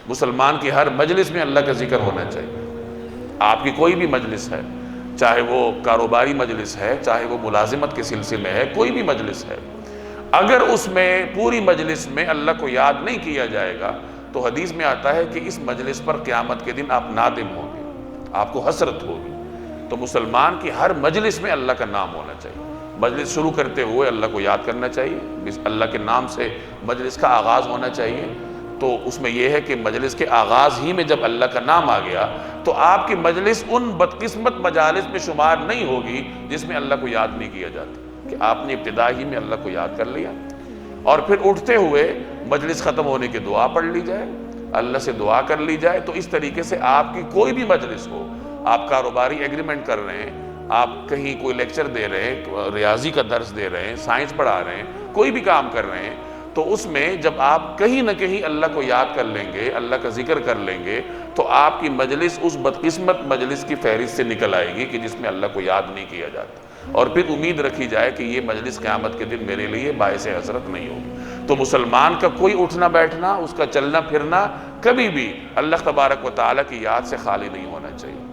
مسلمان کی ہر مجلس میں اللہ کا ذکر ہونا چاہیے۔ آپ کی کوئی بھی مجلس ہے، چاہے وہ کاروباری مجلس ہے، چاہے وہ ملازمت کے سلسلے میں ہے، کوئی بھی مجلس ہے، اگر اس میں پوری مجلس میں اللہ کو یاد نہیں کیا جائے گا تو حدیث میں آتا ہے کہ اس مجلس پر قیامت کے دن آپ نادم ہوں گے، آپ کو حسرت ہوگی۔ تو مسلمان کی ہر مجلس میں اللہ کا نام ہونا چاہیے۔ مجلس شروع کرتے ہوئے اللہ کو یاد کرنا چاہیے، اللہ کے نام سے مجلس کا آغاز ہونا چاہیے۔ تو اس میں یہ ہے کہ مجلس کے آغاز ہی میں جب اللہ کا نام آ گیا تو آپ کی مجلس ان بدقسمت مجالس میں شمار نہیں ہوگی جس میں اللہ کو یاد نہیں کیا جاتا، کہ آپ نے ابتدا ہی میں اللہ کو یاد کر لیا۔ اور پھر اٹھتے ہوئے مجلس ختم ہونے کی دعا پڑھ لی جائے، اللہ سے دعا کر لی جائے۔ تو اس طریقے سے آپ کی کوئی بھی مجلس ہو، آپ کاروباری ایگریمنٹ کر رہے ہیں، آپ کہیں کوئی لیکچر دے رہے ہیں، ریاضی کا درس دے رہے ہیں، سائنس پڑھا رہے ہیں، کوئی بھی کام کر رہے ہیں، تو اس میں جب آپ کہیں نہ کہیں اللہ کو یاد کر لیں گے، اللہ کا ذکر کر لیں گے، تو آپ کی مجلس اس بدقسمت مجلس کی فہرست سے نکل آئے گی کہ جس میں اللہ کو یاد نہیں کیا جاتا، اور پھر امید رکھی جائے کہ یہ مجلس قیامت کے دن میرے لیے باعث حسرت نہیں ہوگی۔ تو مسلمان کا کوئی اٹھنا بیٹھنا، اس کا چلنا پھرنا کبھی بھی اللہ تبارک و تعالیٰ کی یاد سے خالی نہیں ہونا چاہیے۔